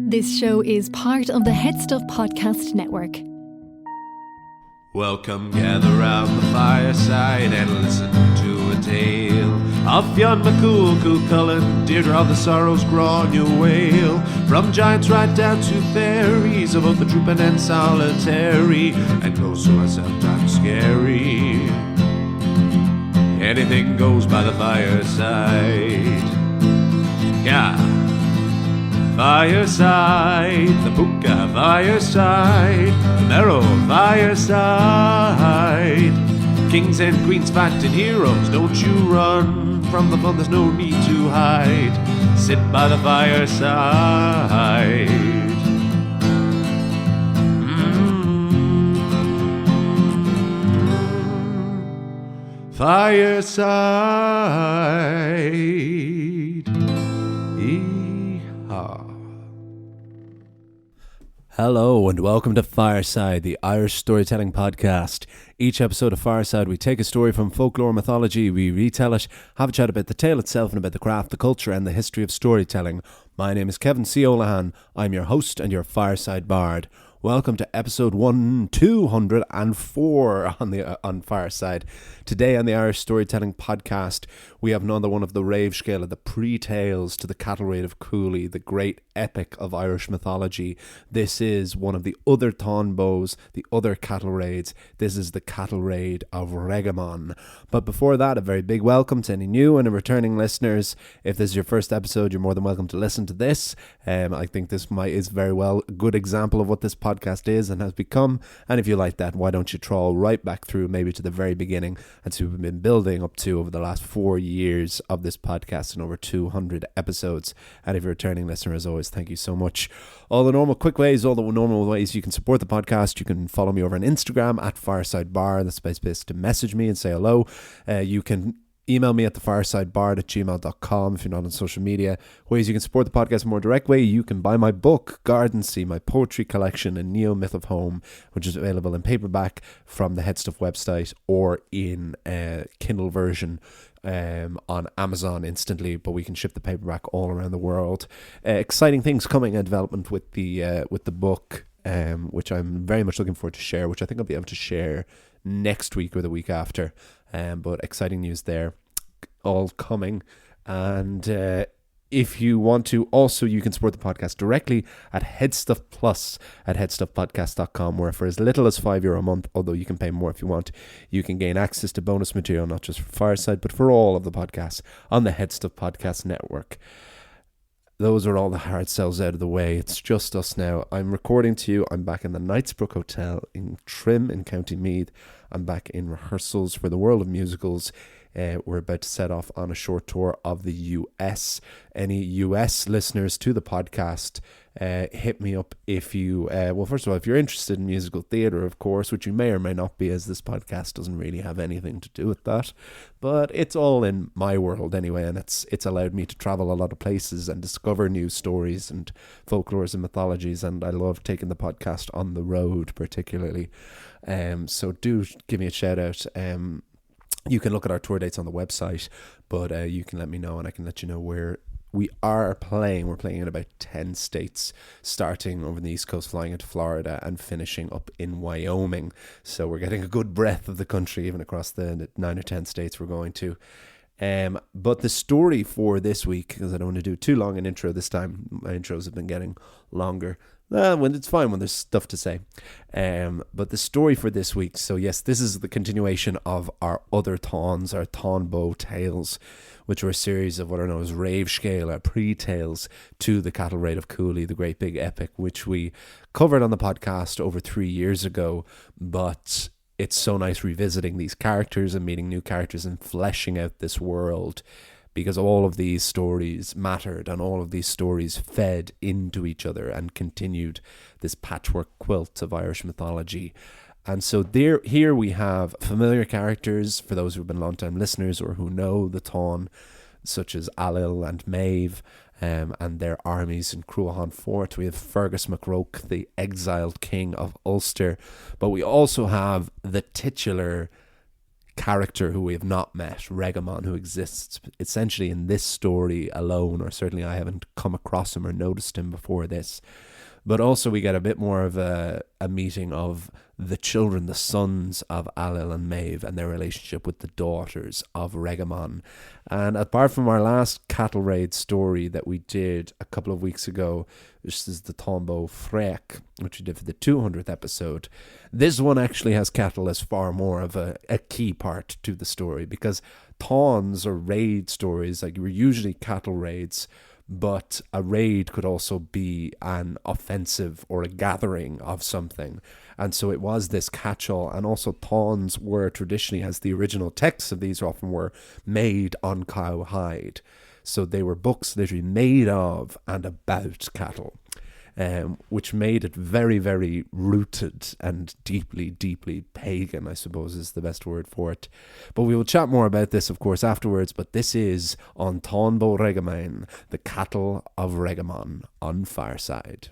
This show is part of the Head Stuff Podcast Network. Welcome, gather round the fireside and listen to a tale of Fionn McCool, Cullen, Deirdre of the Sorrows, Grania Whale. From giants right down to fairies, of both the drooping and solitary, and those who are sometimes scary. Anything goes by the fireside. Yeah. Fireside, the Puka Fireside, the Marrow Fireside. Kings and queens fighting heroes, don't you run from the fun, there's no need to hide. Sit by the fireside. Fireside. Hello and welcome to Fireside, the Irish storytelling podcast. Each episode of Fireside, we take a story from folklore mythology, we retell it, have a chat about the tale itself and about the craft, the culture and the history of storytelling. My name is Kevin C. O'Lahan. I'm your host and your Fireside Bard. Welcome to episode 204 on Fireside. Today on the Irish Storytelling Podcast, we have another one of the rave scale of the pre-tales to the Cattle Raid of Cooley, the great epic of Irish mythology. This is one of the other Tonbows, the other cattle raids. This is the Cattle Raid of Regemon. But before that, a very big welcome to any new and returning listeners. If this is your first episode, you're more than welcome to listen to this. I think this is very well a good example of what this podcast is and has become. And if you like that, why don't you trawl right back through maybe to the very beginning and see what we've been building up to over the last 4 years of this podcast and over 200 episodes. And if you're a returning listener, as always, thank you so much. All the normal quick ways, all the normal ways you can support the podcast. You can follow me over on Instagram at Fireside Bar. That's the place to message me and say hello. You can email me at thefiresidebard@gmail.com if you're not on social media. Ways you can support the podcast in a more direct way: you can buy my book, Garden Sea, my poetry collection, and Neo Myth of Home, which is available in paperback from the Headstuff website or in Kindle version on Amazon instantly, but we can ship the paperback all around the world. Exciting things coming in development with the book, which I'm very much looking forward to share, which I think I'll be able to share next week or the week after. But exciting news there, all coming. And if you want to, also you can support the podcast directly at Headstuff Plus at headstuffpodcast.com, where for as little as €5 a month, although you can pay more if you want, you can gain access to bonus material, not just for Fireside, but for all of the podcasts on the Headstuff Podcast Network. Those are all the hard sells out of the way. It's just us now. I'm recording to you. I'm back in the Knightsbrook Hotel in Trim in County Meath. I'm back in rehearsals for the world of musicals. We're about to set off on a short tour of the US. Any US listeners to the podcast, hit me up if you, well, first of all, if you're interested in musical theatre, of course, which you may or may not be, as this podcast doesn't really have anything to do with that. But it's all in my world anyway, and it's allowed me to travel a lot of places and discover new stories and folklores and mythologies, and I love taking the podcast on the road particularly. So do give me a shout out. You can look at our tour dates on the website, but you can let me know and I can let you know where we are playing. We're playing in about 10 states, starting over the East Coast, flying into Florida and finishing up in Wyoming. So we're getting a good breadth of the country, even across the 9 or 10 states we're going to. But the story for this week, because I don't want to do too long an intro this time, my intros have been getting longer. When it's fine when there's stuff to say. But the story for this week, so yes, this is the continuation of our other Tawns, our Tonbo tales, which were a series of what are known as rave scale or pre-tales to the Cattle Raid of Cooley, the great big epic, which we covered on the podcast over 3 years ago. But it's so nice revisiting these characters and meeting new characters and fleshing out this world, because all of these stories mattered and all of these stories fed into each other and continued this patchwork quilt of Irish mythology. And so here we have familiar characters for those who've been long-time listeners or who know the Tawn, such as Ailill and Maebh, and their armies in Cruachan Fort. We have Fergus MacRoke, the exiled king of Ulster. But we also have the titular character who we have not met, Regemon, who exists essentially in this story alone, or certainly I haven't come across him or noticed him before this. But also we get a bit more of a meeting of the children, the sons of Ailill and Maebh, and their relationship with the daughters of Regemon. And apart from our last Cattle Raid story that we did a couple of weeks ago, this is the Tombo Frech, which we did for the 200th episode, this one actually has cattle as far more of a key part to the story, because tawns or raid stories, like, were usually cattle raids, but a raid could also be an offensive or a gathering of something. And so it was this catch-all. And also tawns were traditionally, as the original texts of these often were, made on cow hide. So they were books literally made of and about cattle, which made it very, very rooted and deeply, deeply pagan, I suppose is the best word for it. But we will chat more about this, of course, afterwards. But this is on Tombo Regemon, the Cattle of Regemon on Fireside.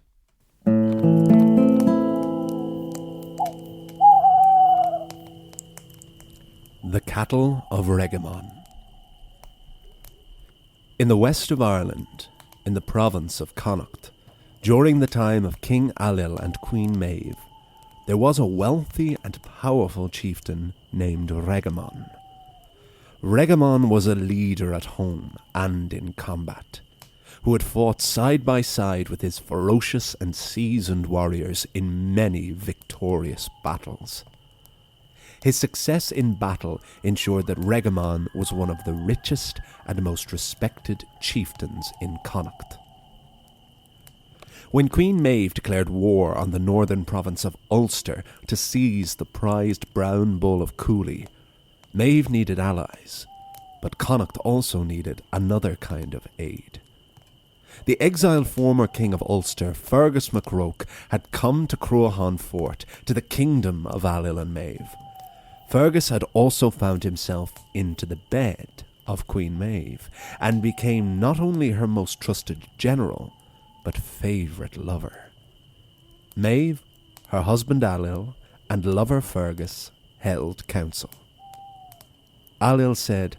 The Cattle of Regemon. In the west of Ireland, in the province of Connacht, during the time of King Ailill and Queen Maebh, there was a wealthy and powerful chieftain named Regemon. Regemon was a leader at home and in combat, who had fought side by side with his ferocious and seasoned warriors in many victorious battles. His success in battle ensured that Regemon was one of the richest and most respected chieftains in Connacht. When Queen Maebh declared war on the northern province of Ulster to seize the prized brown bull of Cooley, Maebh needed allies, but Connacht also needed another kind of aid. The exiled former king of Ulster, Fergus MacRoke, had come to Croaghan Fort, to the kingdom of Ailill and Maebh. Fergus had also found himself into the bed of Queen Maebh, and became not only her most trusted general, but favourite lover. Maebh, her husband Ailill, and lover Fergus held council. Ailill said,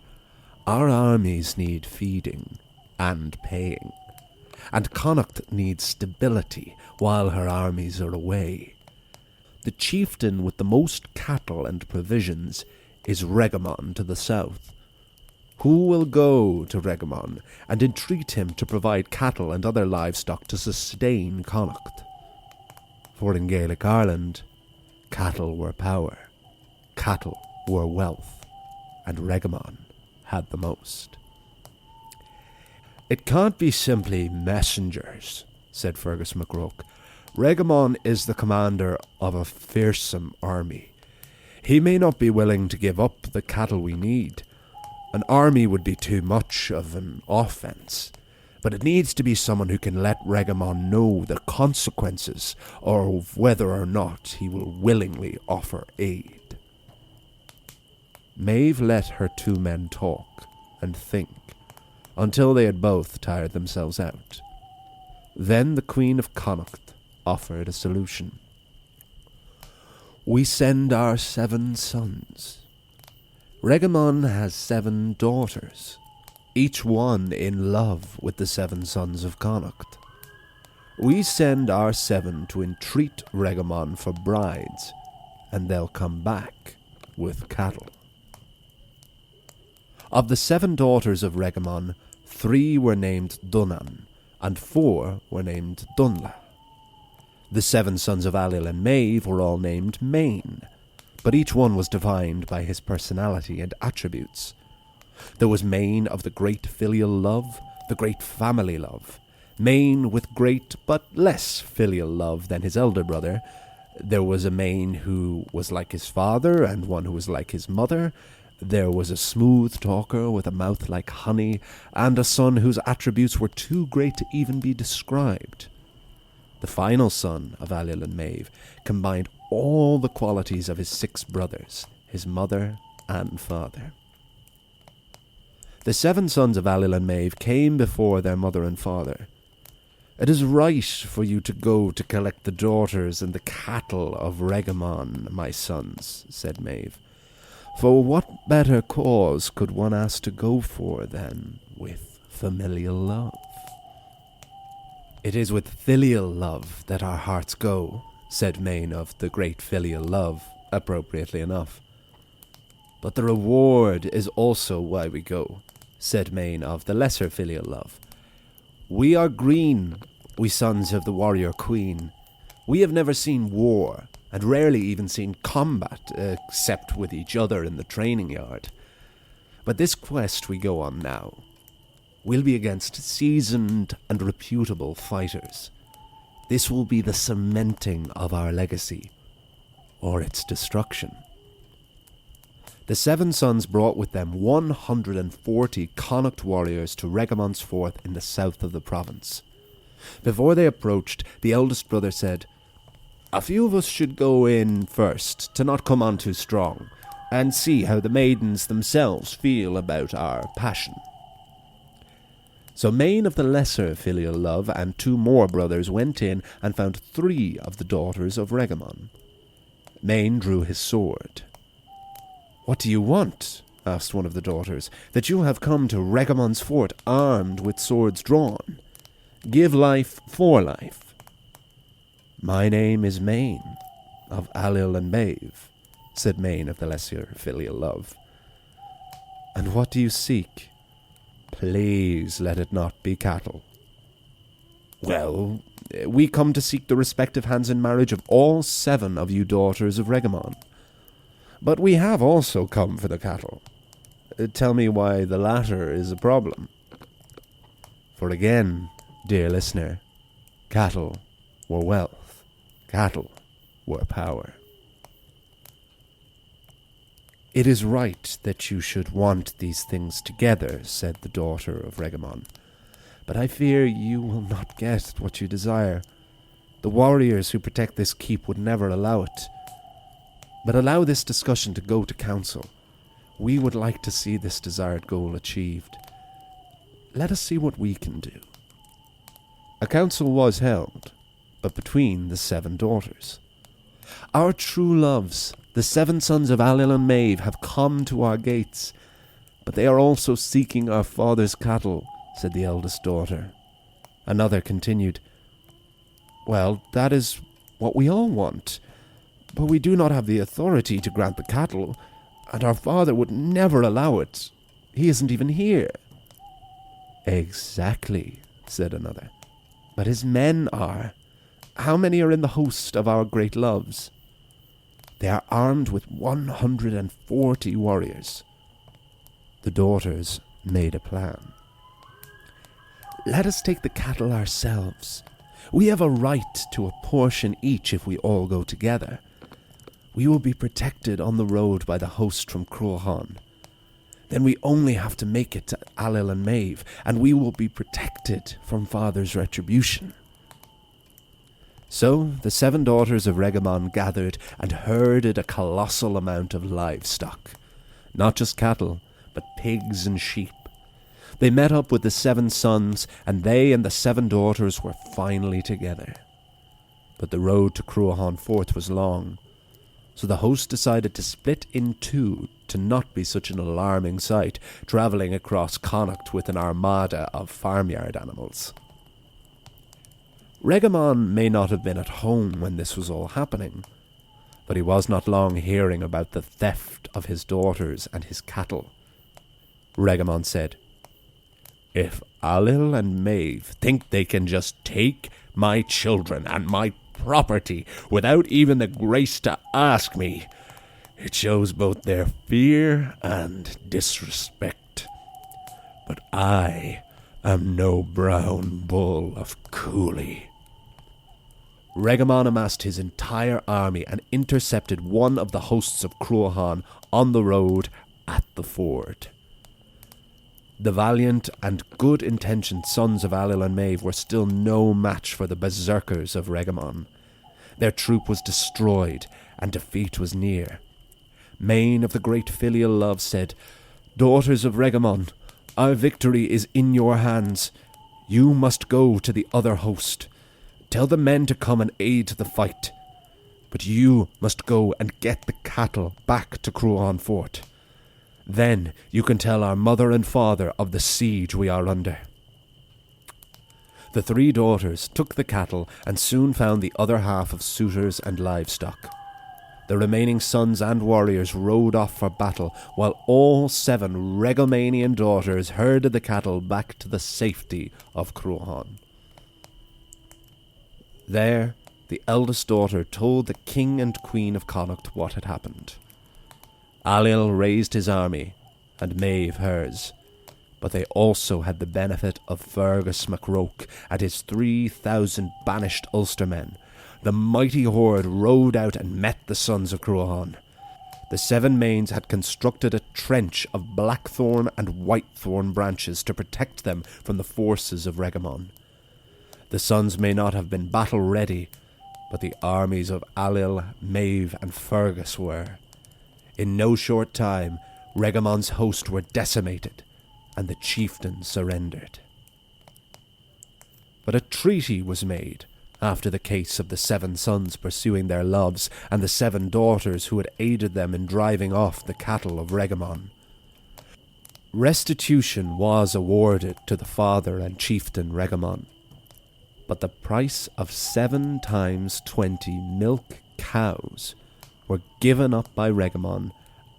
"Our armies need feeding and paying, and Connacht needs stability while her armies are away. The chieftain with the most cattle and provisions is Regemon to the south. Who will go to Regemon and entreat him to provide cattle and other livestock to sustain Connacht?" For in Gaelic Ireland, cattle were power, cattle were wealth, and Regemon had the most. "It can't be simply messengers," said Fergus MacRoke. "Regemon is the commander of a fearsome army. He may not be willing to give up the cattle we need. An army would be too much of an offence, but it needs to be someone who can let Regemon know the consequences of whether or not he will willingly offer aid." Maebh let her two men talk and think, until they had both tired themselves out. Then the Queen of Connacht offered a solution. "We send our 7 sons. Regemon has 7 daughters, each one in love with the 7 sons of Connacht. We send our 7 to entreat Regemon for brides, and they'll come back with cattle." Of the 7 daughters of Regemon, 3 were named Dunan, and 4 were named Dunla. The 7 sons of Ailill and Maebh were all named Main, but each one was defined by his personality and attributes. There was Main of the great filial love, the great family love. Main with great but less filial love than his elder brother. There was a Main who was like his father and one who was like his mother. There was a smooth talker with a mouth like honey, and a son whose attributes were too great to even be described. The final son of Ailill and Maebh combined all the qualities of his 6 brothers, his mother and father. The 7 sons of Ailill and Maebh came before their mother and father. "It is right for you to go to collect the daughters and the cattle of Regemon, my sons," said Maebh. For what better cause could one ask to go for than with familial love? It is with filial love that our hearts go, said Maebh of the great filial love, appropriately enough. But the reward is also why we go, said Maebh of the lesser filial love. We are green, we sons of the warrior queen. We have never seen war, and rarely even seen combat, except with each other in the training yard. But this quest we go on now will be against seasoned and reputable fighters. This will be the cementing of our legacy, or its destruction. The seven sons brought with them 140 Connacht warriors to Regemon's fort in the south of the province. Before they approached, the eldest brother said, "A few of us should go in first, to not come on too strong, and see how the maidens themselves feel about our passion." So Maebh of the lesser filial love and 2 more brothers went in and found 3 of the daughters of Regemon. Maebh drew his sword. "What do you want?" asked one of the daughters, "that you have come to Regemon's fort armed with swords drawn? Give life for life." "My name is Maebh of Allil and Maebh," said Maebh of the lesser filial love. "And what do you seek? Please let it not be cattle." "Well, we come to seek the respective hands in marriage of all 7 of you daughters of Regemon. But we have also come for the cattle. Tell me why the latter is a problem." For again, dear listener, cattle were wealth, cattle were power. "It is right that you should want these things together," said the daughter of Regemon. "But I fear you will not get what you desire. The warriors who protect this keep would never allow it. But allow this discussion to go to council. We would like to see this desired goal achieved. Let us see what we can do." A council was held, but between the 7 daughters. "Our true loves, the 7 sons of Allil and Maebh, have come to our gates, but they are also seeking our father's cattle," said the eldest daughter. Another continued, "Well, that is what we all want. But we do not have the authority to grant the cattle, and our father would never allow it. He isn't even here." "Exactly," said another. "But his men are. How many are in the host of our great loves?" "They are armed with 140 warriors." The daughters made a plan. "Let us take the cattle ourselves. We have a right to a portion each if we all go together. We will be protected on the road by the host from Cruachan. Then we only have to make it to Allil and Maebh, and we will be protected from father's retribution." So the 7 daughters of Regemon gathered and herded a colossal amount of livestock. Not just cattle, but pigs and sheep. They met up with the 7 sons, and they and the 7 daughters were finally together. But the road to Cruachan Fort was long, so the host decided to split in 2 to not be such an alarming sight, travelling across Connacht with an armada of farmyard animals. Regemon may not have been at home when this was all happening, but he was not long hearing about the theft of his daughters and his cattle. Regemon said, "If Allil and Maebh think they can just take my children and my property without even the grace to ask me, it shows both their fear and disrespect. But I am no brown bull of Cooley." Regemon amassed his entire army and intercepted one of the hosts of Cruachan on the road at the ford. The valiant and good-intentioned sons of Allil and Maebh were still no match for the berserkers of Regemon. Their troop was destroyed, and defeat was near. Maebh of the great filial love said, "Daughters of Regemon, our victory is in your hands. You must go to the other host. Tell the men to come and aid the fight. But you must go and get the cattle back to Cruan Fort. Then you can tell our mother and father of the siege we are under." The 3 daughters took the cattle and soon found the other half of suitors and livestock. The remaining sons and warriors rode off for battle, while all 7 Regomanian daughters herded the cattle back to the safety of Cruan. There, the eldest daughter told the king and queen of Connacht what had happened. Ailill raised his army, and Maebh hers, but they also had the benefit of Fergus MacRoke and his 3,000 banished Ulstermen. The mighty horde rode out and met the sons of Cruan. The 7 Mains had constructed a trench of blackthorn and whitethorn branches to protect them from the forces of Regemon. The sons may not have been battle-ready, but the armies of Ailill, Maebh and Fergus were. In no short time, Regemon's host were decimated, and the chieftain surrendered. But a treaty was made after the case of the 7 sons pursuing their loves and the 7 daughters who had aided them in driving off the cattle of Regemon. Restitution was awarded to the father and chieftain Regemon, but the price of 7 times 20 milk cows were given up by Regemon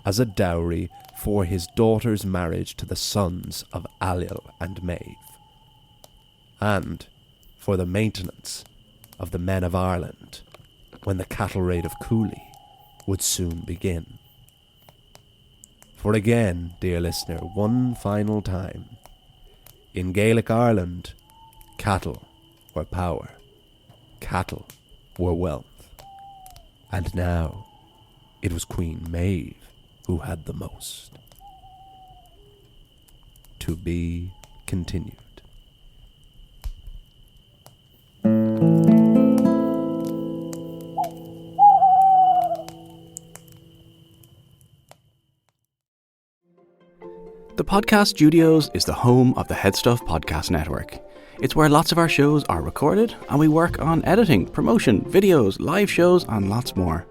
as a dowry for his daughter's marriage to the sons of Ailill and Maebh, and for the maintenance of the men of Ireland when the Cattle Raid of Cooley would soon begin. For again, dear listener, one final time, in Gaelic Ireland, cattle were power, cattle were wealth, and now it was Queen Maebh who had the most. To be continued. The Podcast Studios is the home of the Headstuff Podcast Network. It's where lots of our shows are recorded, and we work on editing, promotion, videos, live shows, and lots more.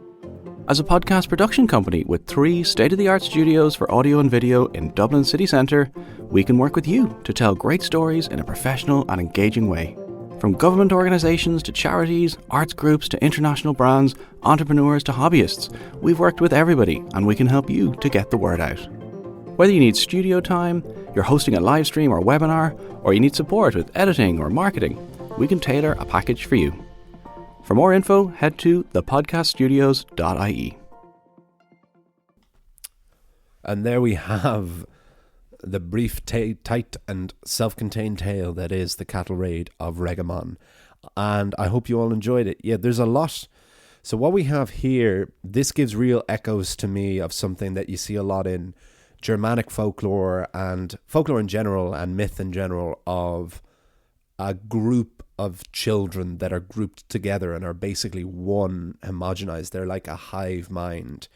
As a podcast production company with 3 state-of-the-art studios for audio and video in Dublin city centre, we can work with you to tell great stories in a professional and engaging way. From government organisations to charities, arts groups to international brands, entrepreneurs to hobbyists, we've worked with everybody, and we can help you to get the word out. Whether you need studio time, you're hosting a live stream or webinar, or you need support with editing or marketing, we can tailor a package for you. For more info, head to thepodcaststudios.ie. And there we have the brief, tight and self-contained tale that is the Cattle Raid of Regemon. And I hope you all enjoyed it. Yeah, there's a lot. So what we have here, this gives real echoes to me of something that you see a lot in Germanic folklore and folklore in general and myth in general, of a group of children that are grouped together and are basically one, homogenized. They're like a hive mind.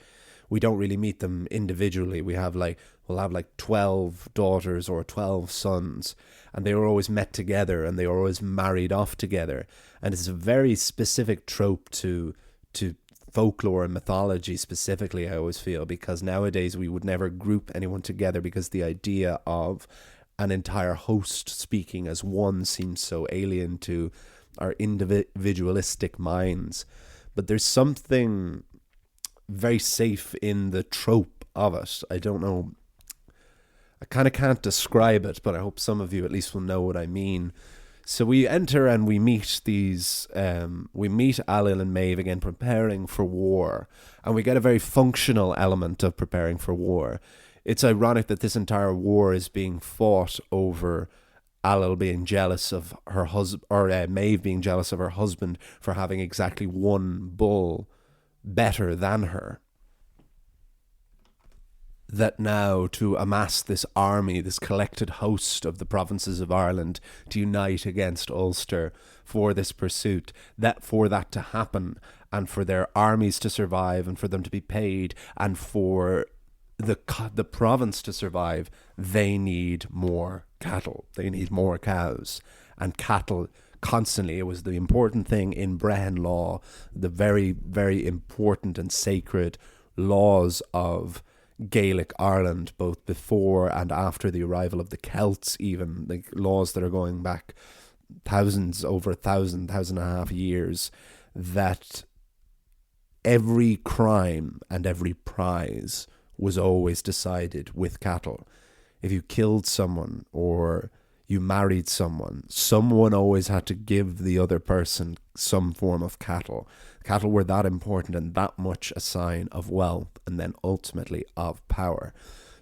We don't really meet them individually. We'll have like 12 daughters or 12 sons, and they were always met together and they were always married off together. And it's a very specific trope to folklore and mythology specifically, I always feel, because nowadays we would never group anyone together because the idea of an entire host speaking as one seems so alien to our individualistic minds. But there's something very safe in the trope of it. I don't know. I kind of can't describe it, but I hope some of you at least will know what I mean. So we enter and we meet these, we meet Ailill and Maebh again preparing for war. And we get a very functional element of preparing for war. It's ironic that this entire war is being fought over Ailill being jealous of her husband, or Maebh being jealous of her husband for having exactly one bull better than her. That now to amass this army, this collected host of the provinces of Ireland to unite against Ulster for this pursuit, that for that to happen and for their armies to survive and for them to be paid and for the province to survive, they need more cattle. They need more cows. And cattle constantly. It was the important thing in Brehon law, the very, very important and sacred laws of Gaelic Ireland, both before and after the arrival of the Celts, even like laws that are going back thousands, over 1,000 and a half years, that every crime and every prize was always decided with cattle. If you killed someone or you married someone, someone always had to give the other person some form of cattle. Cattle were that important and that much a sign of wealth and then ultimately of power.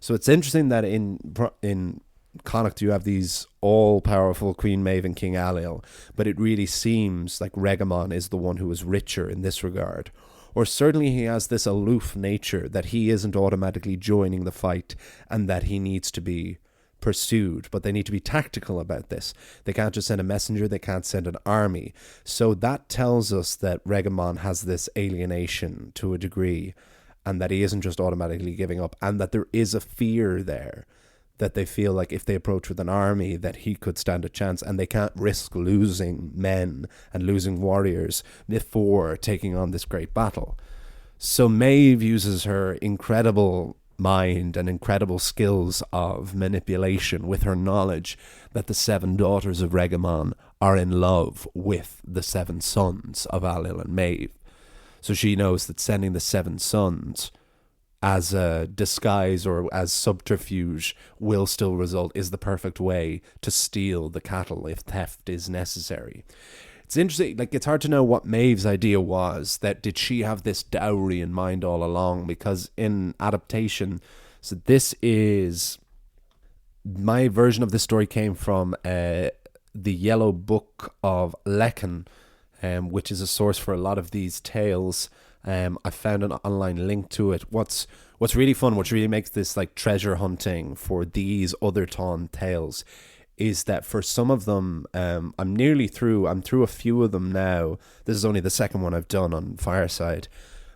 So it's interesting that in Connacht you have these all-powerful Queen Maebh and King Ailill, but it really seems like Regemon is the one who is richer in this regard. Or certainly he has this aloof nature that he isn't automatically joining the fight and that he needs to be pursued, but they need to be tactical about this. They can't just send a messenger, they can't send an army. So that tells us that Regemon has this alienation to a degree, and that he isn't just automatically giving up, and that there is a fear there, that they feel like if they approach with an army that he could stand a chance, and they can't risk losing men and losing warriors before taking on this great battle. So Maebh uses her incredible mind and incredible skills of manipulation with her knowledge that the 7 daughters of Regemon are in love with the 7 sons of Ailill and Maebh. So she knows that sending the 7 sons as a disguise or as subterfuge will still result, is the perfect way to steal the cattle if theft is necessary. It's interesting, like it's hard to know what Maev's idea was. That did she have this dowry in mind all along? Because in adaptation, so this is, my version of the story came from the Yellow Book of Lecan, which is a source for a lot of these tales. I found an online link to it. What's really fun, what really makes this like treasure hunting for these other Taun tales, is that for some of them, I'm through a few of them now. This is only the second one I've done on Fireside,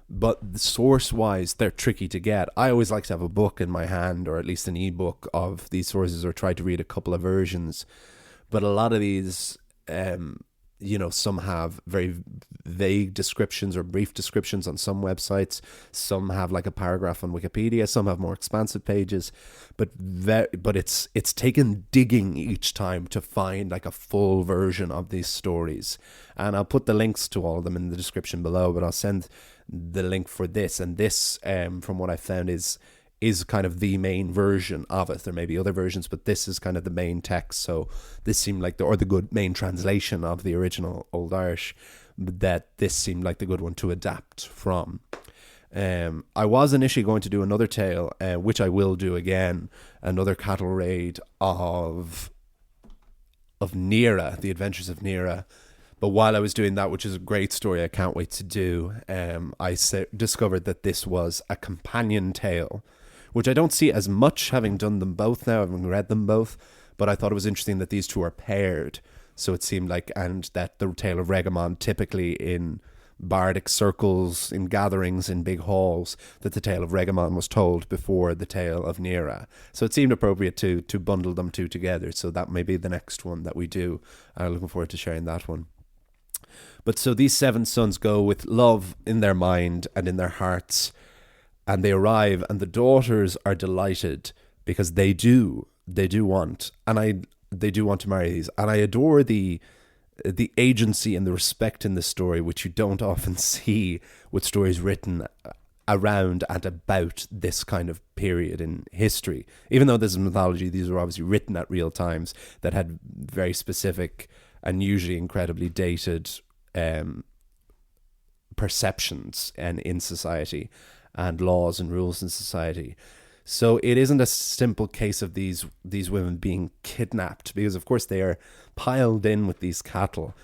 but source-wise, they're tricky to get. I always like to have a book in my hand, or at least an ebook of these sources, or try to read a couple of versions. But a lot of these, some have very vague descriptions or brief descriptions on some websites. Some have like a paragraph on Wikipedia. Some have more expansive pages. But it's taken digging each time to find like a full version of these stories. And I'll put the links to all of them in the description below. But I'll send the link for this. And this, from what I found, is kind of the main version of it. There may be other versions, but this is kind of the main text. So this seemed like the good main translation of the original Old Irish, that this seemed like the good one to adapt from. I was initially going to do another tale, which I will do again, another cattle raid of Nera, the adventures of Nera. But while I was doing that, which is a great story I can't wait to do, I discovered that this was a companion tale, which I don't see as much, having done them both now, having read them both, but I thought it was interesting that these two are paired. So it seemed like, and that the Tale of Regemon, typically in bardic circles, in gatherings, in big halls, that the Tale of Regemon was told before the Tale of Nera. So it seemed appropriate to bundle them two together. So that may be the next one that we do. I'm looking forward to sharing that one. But so these 7 sons go with love in their mind and in their hearts, and they arrive, and the daughters are delighted because they do want, they do want to marry these. And I adore the agency and the respect in this story, which you don't often see with stories written around and about this kind of period in history. Even though this is mythology, these are obviously written at real times that had very specific and usually incredibly dated perceptions and in society, and laws and rules in society. So it isn't a simple case of these women being kidnapped, because of course they are piled in with these cattle.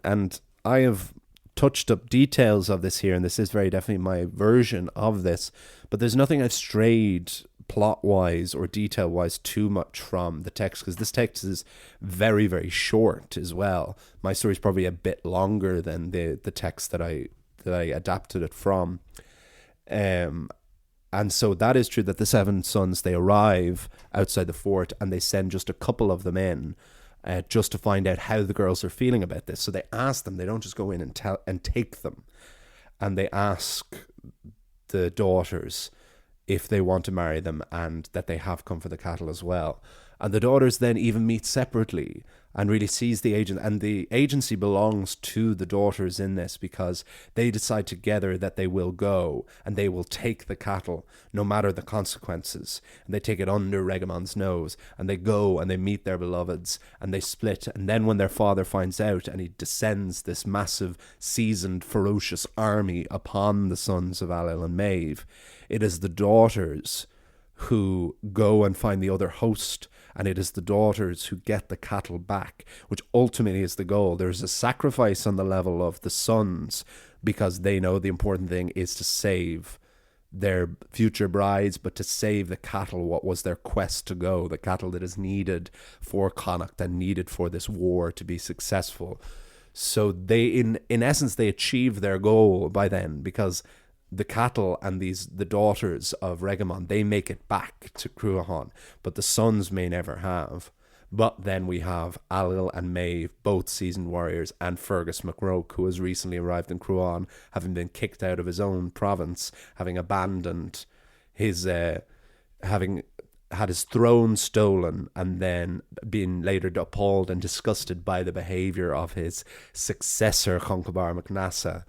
And I have touched up details of this here, and this is very definitely my version of this, but there's nothing I've strayed plot-wise or detail-wise too much from the text, because this text is very, very short as well. My story is probably a bit longer than the text that I adapted it from. And so that is true, that the 7 sons, they arrive outside the fort and they send just a couple of them in. just to find out how the girls are feeling about this. So they ask them, they don't just go in and take them. And they ask the daughters if they want to marry them and that they have come for the cattle as well. And the daughters then even meet separately and really sees the agent. And the agency belongs to the daughters in this, because they decide together that they will go and they will take the cattle no matter the consequences. And they take it under Regemon's nose and they go and they meet their beloveds and they split. And then when their father finds out and he descends this massive, seasoned, ferocious army upon the sons of Allil and Maebh, it is the daughters who go and find the other host, and it is the daughters who get the cattle back, which ultimately is the goal. There's a sacrifice on the level of the sons, because they know the important thing is to save their future brides, but to save the cattle, what was their quest to go, the cattle that is needed for Connacht and needed for this war to be successful. So they, in essence, they achieve their goal by then, because the cattle and the daughters of Regemon, they make it back to Cruachan, but the sons may never have. But then we have Allil and Maebh, both seasoned warriors, and Fergus MacRoke, who has recently arrived in Cruachan, having been kicked out of his own province, having abandoned his, having had his throne stolen, and then being later appalled and disgusted by the behaviour of his successor, Concobar MacNassa.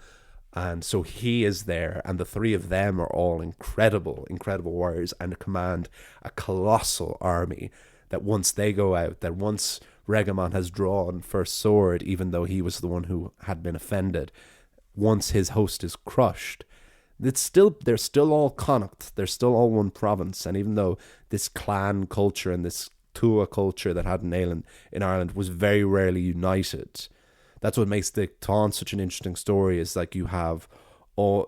And so he is there, and the three of them are all incredible warriors and command a colossal army that once they go out, that once Regemon has drawn first sword, even though he was the one who had been offended, once his host is crushed, they're still all Connacht, they're still all one province. And even though this clan culture and this Tua culture that had in Ireland was very rarely united, that's what makes the Táin such an interesting story, is like you have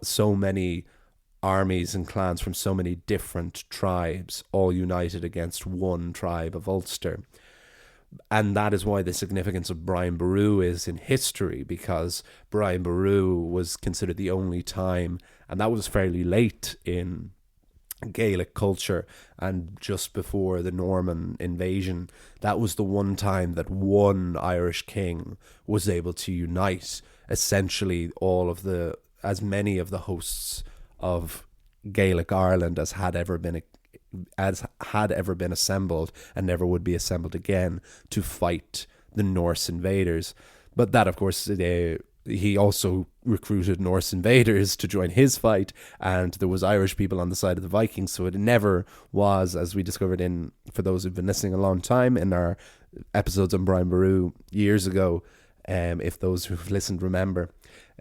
so many armies and clans from so many different tribes all united against one tribe of Ulster. And that is why the significance of Brian Boru is in history, because Brian Boru was considered the only time, and that was fairly late in Gaelic culture and just before the Norman invasion, that was the one time that one Irish king was able to unite essentially as many of the hosts of Gaelic Ireland as had ever been assembled and never would be assembled again to fight the Norse invaders. But that, of course, he also recruited Norse invaders to join his fight, and there was Irish people on the side of the Vikings, so it never was, as we discovered for those who've been listening a long time in our episodes on Brian Boru years ago, if those who've listened remember,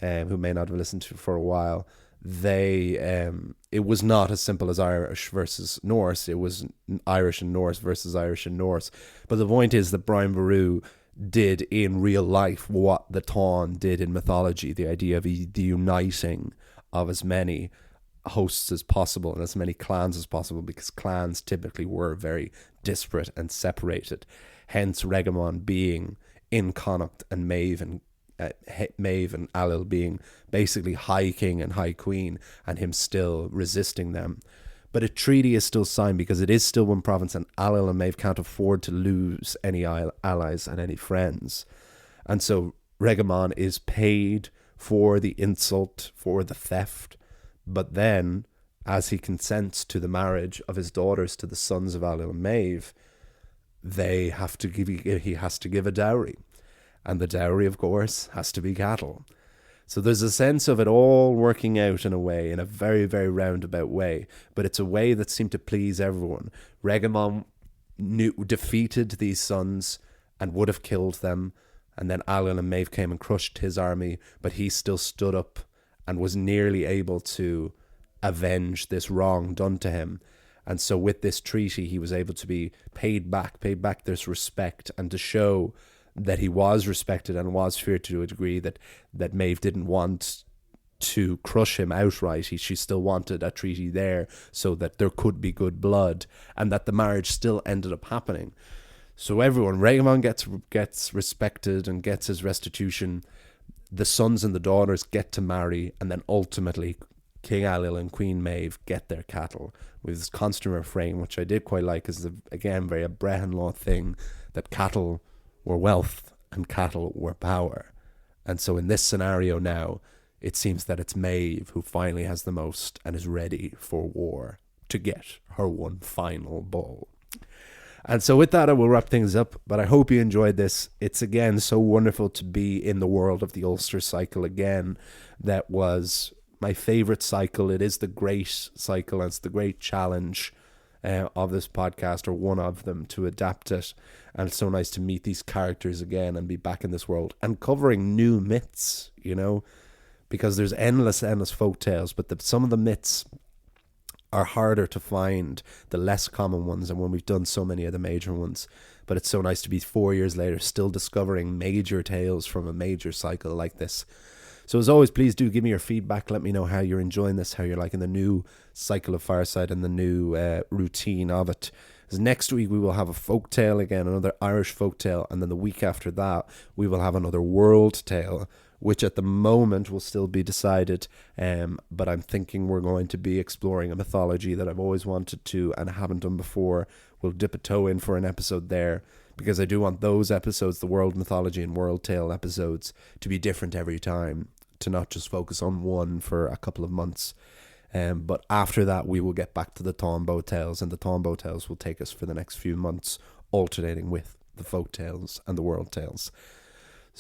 who may not have listened to for a while, it was not as simple as Irish versus Norse. It was Irish and Norse versus Irish and Norse. But the point is that Brian Boru did in real life what the Táin did in mythology, the idea of the uniting of as many hosts as possible and as many clans as possible, because clans typically were very disparate and separated. Hence Regemon being in Connacht and Maebh and Allil being basically High King and High Queen, and him still resisting them. But a treaty is still signed because it is still one province, and Allil and Maebh can't afford to lose any allies and any friends. And so Regemon is paid for the insult, for the theft, but then, as he consents to the marriage of his daughters to the sons of Allil and Maebh, he has to give a dowry. And the dowry, of course, has to be cattle. So there's a sense of it all working out in a way, in a very, very roundabout way. But it's a way that seemed to please everyone. Regemon defeated these sons and would have killed them. And then Allil and Maebh came and crushed his army. But he still stood up and was nearly able to avenge this wrong done to him. And so with this treaty, he was able to be paid back this respect, and to show that he was respected and was feared to a degree that Maebh didn't want to crush him outright. She still wanted a treaty there so that there could be good blood, and that the marriage still ended up happening. So Regemon gets respected and gets his restitution. The sons and the daughters get to marry, and then ultimately King Allil and Queen Maebh get their cattle with this constant refrain, which I did quite like, because again, very a Brehon law thing, that cattle were wealth and cattle were power. And so in this scenario now, it seems that it's Maebh who finally has the most and is ready for war to get her one final bull. And so with that, I will wrap things up, but I hope you enjoyed this. It's again so wonderful to be in the world of the Ulster Cycle again. That was my favourite cycle. It is the great cycle, and it's the great challenge of this podcast, or one of them, to adapt it. And it's so nice to meet these characters again and be back in this world and covering new myths, you know, because there's endless folk tales, but some of the myths are harder to find, the less common ones, and when we've done so many of the major ones. But it's so nice to be 4 years later still discovering major tales from a major cycle like this. So as always, please do give me your feedback. Let me know how you're enjoying this, how you're liking the new cycle of Fireside and the new routine of it. Because next week we will have a folk tale again, another Irish folk tale, and then the week after that we will have another world tale, which at the moment will still be decided, but I'm thinking we're going to be exploring a mythology that I've always wanted to and haven't done before. We'll dip a toe in for an episode there, because I do want those episodes, the world mythology and world tale episodes, to be different every time, to not just focus on one for a couple of months. But after that, we will get back to the Tombo tales, and the Tombo tales will take us for the next few months, alternating with the folk tales and the world tales.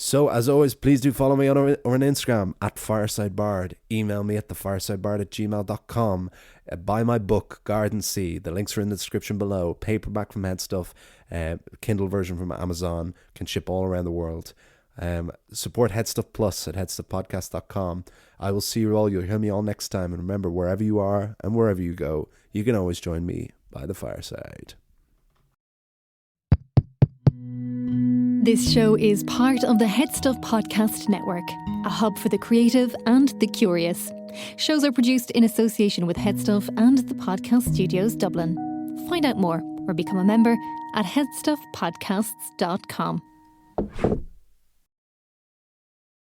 So, as always, please do follow me on Instagram at FiresideBard. Email me at thefiresidebard@gmail.com. Buy my book, Garden Sea. The links are in the description below. Paperback from Headstuff. Kindle version from Amazon. Can ship all around the world. Support Headstuff Plus at headstuffpodcast.com. I will see you all. You'll hear me all next time. And remember, wherever you are and wherever you go, you can always join me by the fireside. This show is part of the Headstuff Podcast Network, a hub for the creative and the curious. Shows are produced in association with Headstuff and the Podcast Studios Dublin. Find out more or become a member at headstuffpodcasts.com.